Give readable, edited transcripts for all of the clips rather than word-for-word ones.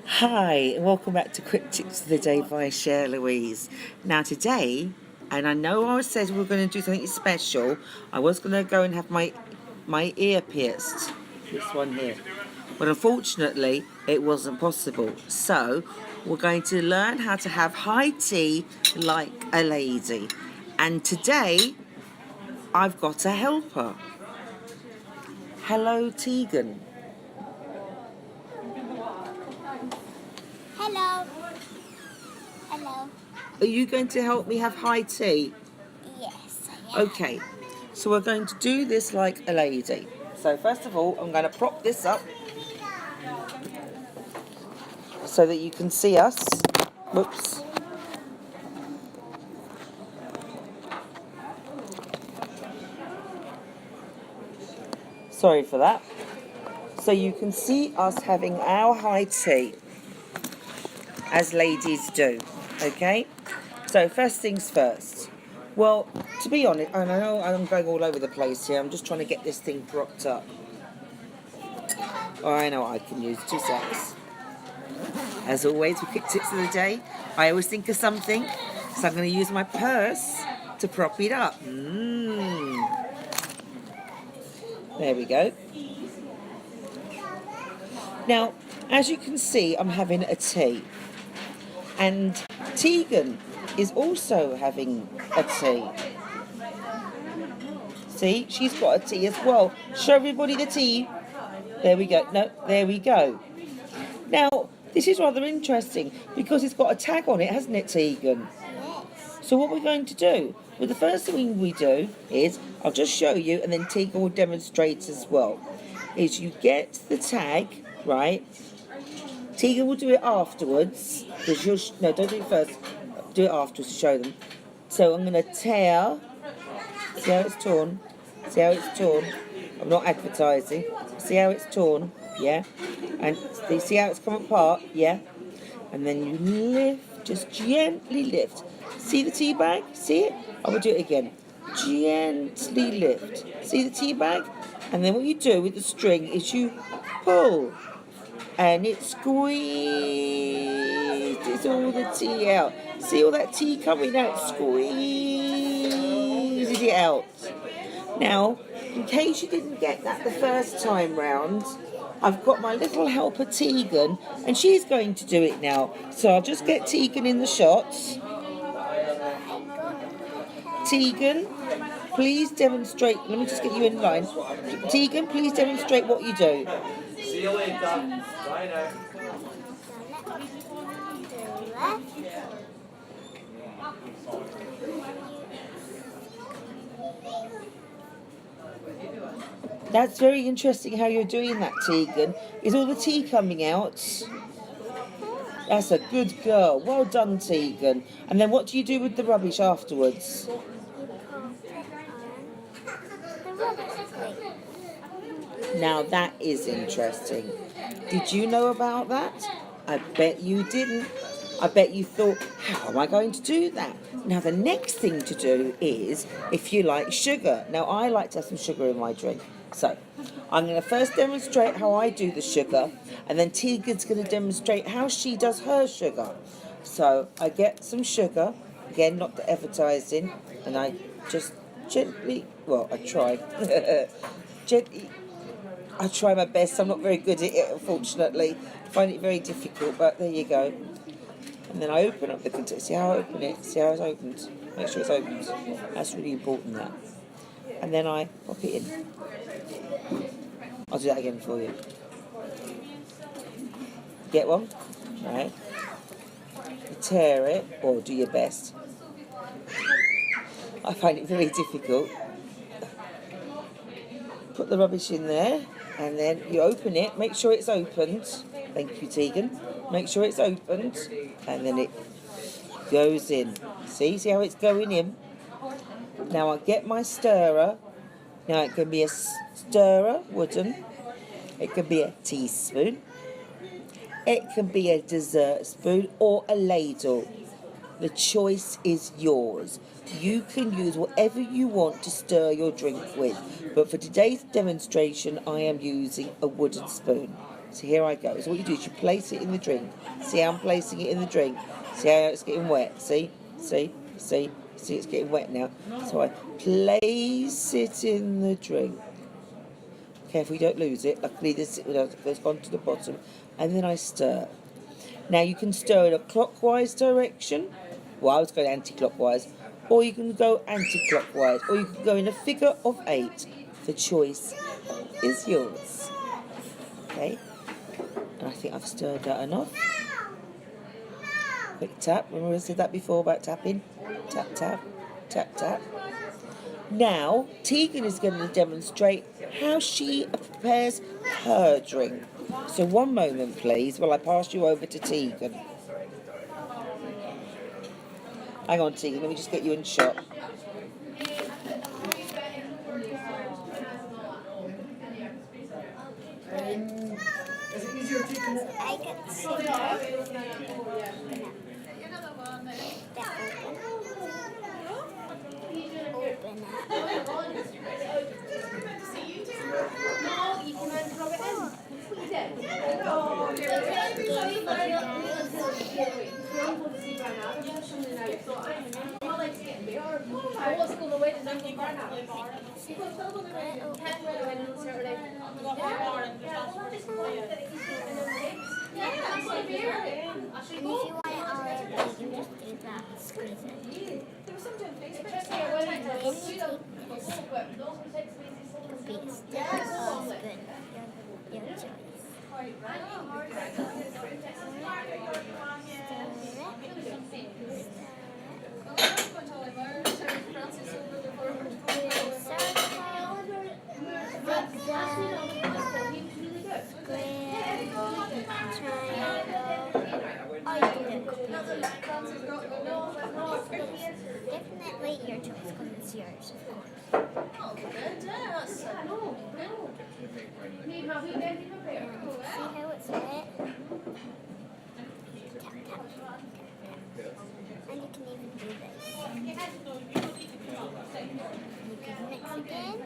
Hi, and welcome back to Quick Tips of the Day by Cher Louise. Now today, and I know I said we were going to do something special. I was going to go and have my ear pierced, this one here, but unfortunately it wasn't possible. So we're going to learn how to have high tea like a lady. And today I've got a helper. Hello, Tegan. Hello. Hello. Are you going to help me have high tea? Yes, I am. Okay, so we're going to do this like a lady. So first of all, I'm going to prop this up so that you can see us. Whoops. Sorry for that. So you can see us having our high tea, as ladies do. Okay? So first things first. Well, to be honest, and I know I'm going all over the place here. I'm just trying to get this thing propped up. Oh, I know what I can use. 2 seconds. As always, with Quick Tips of the Day, I always think of something, so I'm going to use my purse to prop it up. There we go. Now, as you can see, I'm having a tea. And Tegan is also having a tea. See, she's got a tea as well. Show everybody the tea. There we go. No, there we go. Now, this is rather interesting because it's got a tag on it, hasn't it, Tegan? Yes. So what we're going to do, well, the first thing we do is, I'll just show you and then Tegan will demonstrate as well, is you get the tag, right? Tegan will do it afterwards, because no, don't do it first, do it afterwards to show them. So I'm going to tear, see how it's torn, see how it's torn, I'm not advertising, see how it's torn, yeah, and see how it's come apart, yeah, and then you lift, just gently lift, see the tea bag, see it, I will do it again, gently lift, see the tea bag, and then what you do with the string is you pull, and it squeezes all the tea out, see all that tea coming out, squeezes it out. Now, in case you didn't get that the first time round, I've got my little helper Tegan, and she's going to do it now. So I'll just get Tegan in the shots. Tegan, please demonstrate. Let me just get you in line. Tegan, please demonstrate what you do. See you later. Bye now. That's very interesting how you're doing that, Tegan. Is all the tea coming out? That's a good girl. Well done, Tegan. And then what do you do with the rubbish afterwards? The rubbish thing. Now that is interesting. Did you know about that? I bet you didn't. I bet you thought, how am I going to do that? Now the next thing to do is, if you like sugar. Now I like to have some sugar in my drink. So I'm going to first demonstrate how I do the sugar, and then Tegan's going to demonstrate how she does her sugar. So I get some sugar, again not the advertising, and I just gently, well I try, gently, I try my best. I'm not very good at it, unfortunately. I find it very difficult, but there you go. And then I open up the container. See how I open it? See how it's opened? Make sure it's opened. That's really important, that. And then I pop it in. I'll do that again for you. Get one? Right. You tear it, or do your best. I find it very difficult. Put the rubbish in there, and then you open it. Make sure it's opened. Thank you, Tegan. Make sure it's opened, and then it goes in. See how it's going in? Now I get my stirrer. Now it can be a stirrer, wooden. It can be a teaspoon. It can be a dessert spoon or a ladle. The choice is yours. You can use whatever you want to stir your drink with. But for today's demonstration, I am using a wooden spoon. So here I go. So what you do is you place it in the drink. See how I'm placing it in the drink? See how it's getting wet? See? See it's getting wet now. So I place it in the drink. Careful you don't lose it. Luckily this has gone to the bottom. And then I stir. Now you can stir in a clockwise direction. Well, I was going anti-clockwise. Or you can go anti-clockwise. Or you can go in a figure of 8. The choice is yours. Okay? And I think I've stirred that enough. Quick tap. Remember I said that before about tapping? Tap, tap, tap, tap. Now, Tegan is going to demonstrate how she prepares her drink. So one moment, please, while I pass you over to Tegan. Hang on, Tegan, let me just get you in shot. I got the sugar. Open And if you want it already, you just do that. Squeeze it. Then take this piece of good. Your choice. Definitely your choice because it's yours. See how it's wet? Tap, tap, tap, tap. And you can even do this. You can mix again.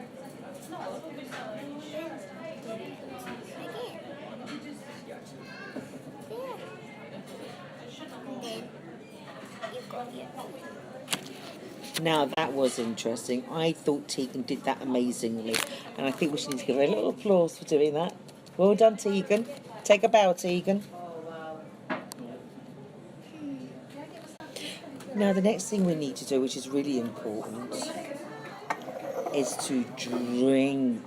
Now that was interesting. I thought Tegan did that amazingly. And I think we should need to give her a little applause for doing that. Well done, Tegan. Take a bow, Tegan. Now the next thing we need to do, which is really important, is to drink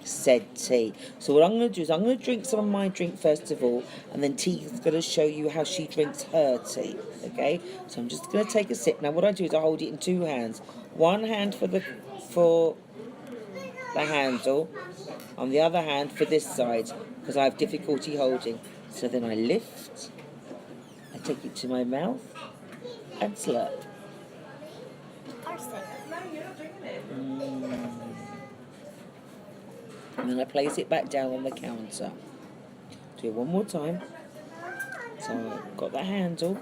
said tea. So what I'm going to do is I'm going to drink some of my drink first of all, and then Tegan's going to show you how she drinks her tea. Okay? So I'm just going to take a sip. Now what I do is I hold it in 2 hands. One hand for the handle, on the other hand for this side, because I have difficulty holding. So then I lift, I take it to my mouth, and slurp. And then I place it back down on the counter. Do it one more time. So I've got the handle,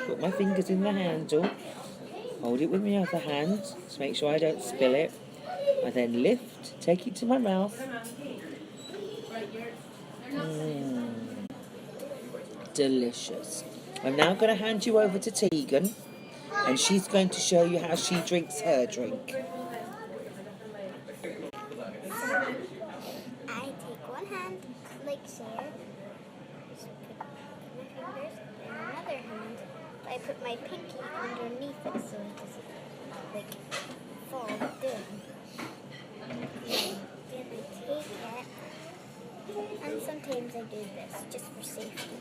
put my fingers in the handle, hold it with my other hand to make sure I don't spill it. I then lift, take it to my mouth. Delicious. I'm now going to hand you over to Tegan, and she's going to show you how she drinks her drink. I take one hand like so, just put my fingers in another hand. I put my pinky underneath it so it doesn't like fall down. Then I take it, and sometimes I do this just for safety.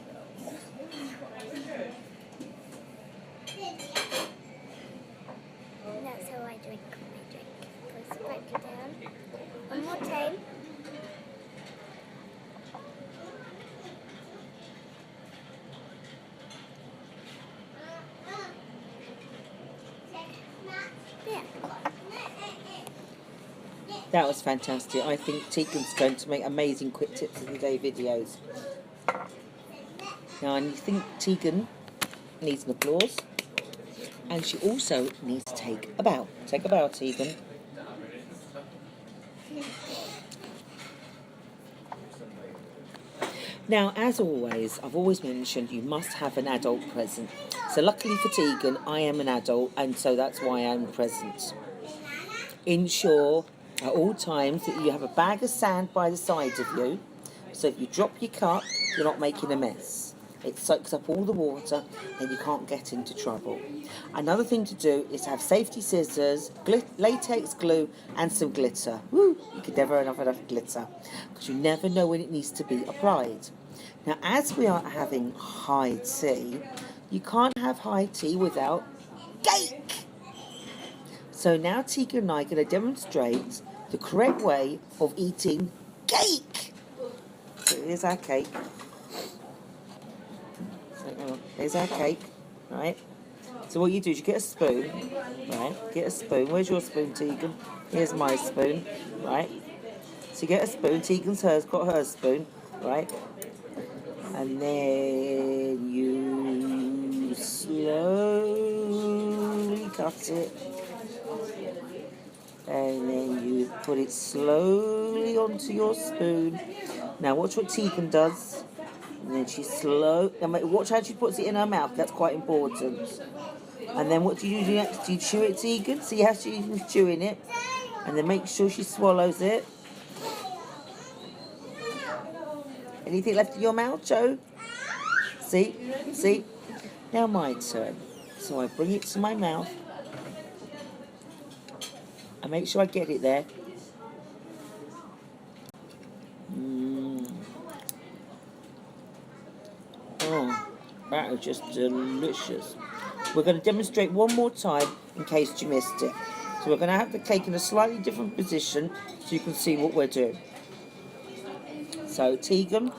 And that's how I drink my drink. Place it back down. One more time. Yeah. That was fantastic. I think Tegan's going to make amazing quick tips of the day videos. Now I think Tegan needs an applause, and she also needs to take a bow. Take a bow, Tegan. Now, as always, I've always mentioned you must have an adult present. So luckily for Tegan, I am an adult, and so that's why I'm present. Ensure at all times that you have a bag of sand by the side of you, so if you drop your cup, you're not making a mess. It soaks up all the water and you can't get into trouble. Another thing to do is have safety scissors, latex glue and some glitter. Woo! You could never have enough glitter because you never know when it needs to be applied. Now, as we are having high tea, you can't have high tea without cake. So now Tegan and I are going to demonstrate the correct way of eating cake. So here's our cake. So here's our cake, right? So what you do is you get a spoon, right? Get a spoon. Where's your spoon, Tegan? Here's my spoon, right? So you get a spoon. Tegan's got her spoon, right? And then you slowly cut it. And then you put it slowly onto your spoon. Now watch what Tegan does. And then watch how she puts it in her mouth. That's quite important. And then what do you do next? Do you chew it, Tegan? See how she's chewing it? And then make sure she swallows it. Anything left in your mouth, Joe? See? See? Now my turn. So I bring it to my mouth. I make sure I get it there. Oh, that is just delicious. We're going to demonstrate one more time in case you missed it. So we're going to have the cake in a slightly different position so you can see what we're doing. So Tegan,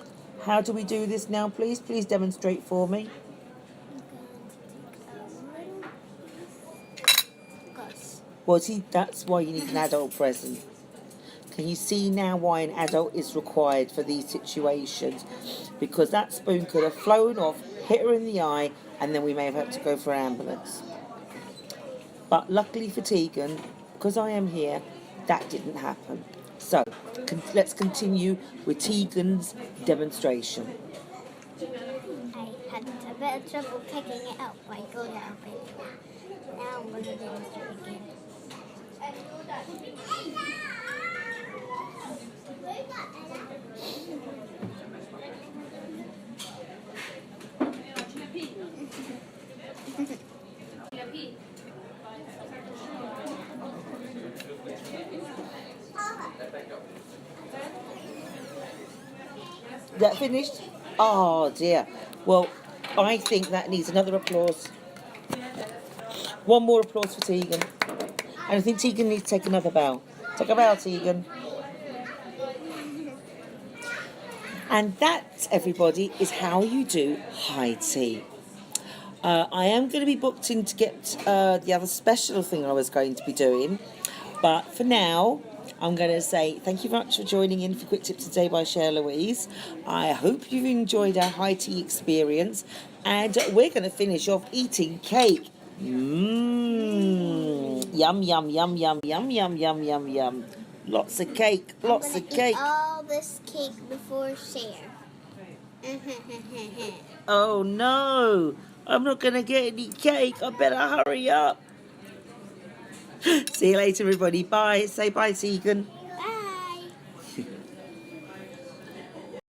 how do we do this now, please? Please demonstrate for me. Well, see, that's why you need an adult present. Can you see now why an adult is required for these situations? Because that spoon could have flown off, hit her in the eye, and then we may have had to go for an ambulance. But luckily for Tegan, because I am here, that didn't happen. So, let's continue with Tegan's demonstration. I had a bit of trouble picking it up by going out of it. Now I'm going to demonstrate again. Is that finished? Oh dear. Well, I think that needs another applause. One more applause for Tegan. And I think Tegan needs to take another bow. Take a bow, Tegan. And that, everybody, is how you do high tea. I am going to be booked in to get the other special thing I was going to be doing. But for now, I'm going to say thank you very much for joining in for Quick Tips Today by Cher Louise. I hope you've enjoyed our high tea experience. And we're going to finish off eating cake. Mmm. Yum, yum, yum, yum, yum, yum, yum, yum, yum. Lots of cake, lots of cake. Eat all this cake before Cher. Oh no, I'm not going to get any cake. I better hurry up. See you later, everybody. Bye. Say bye, Tegan.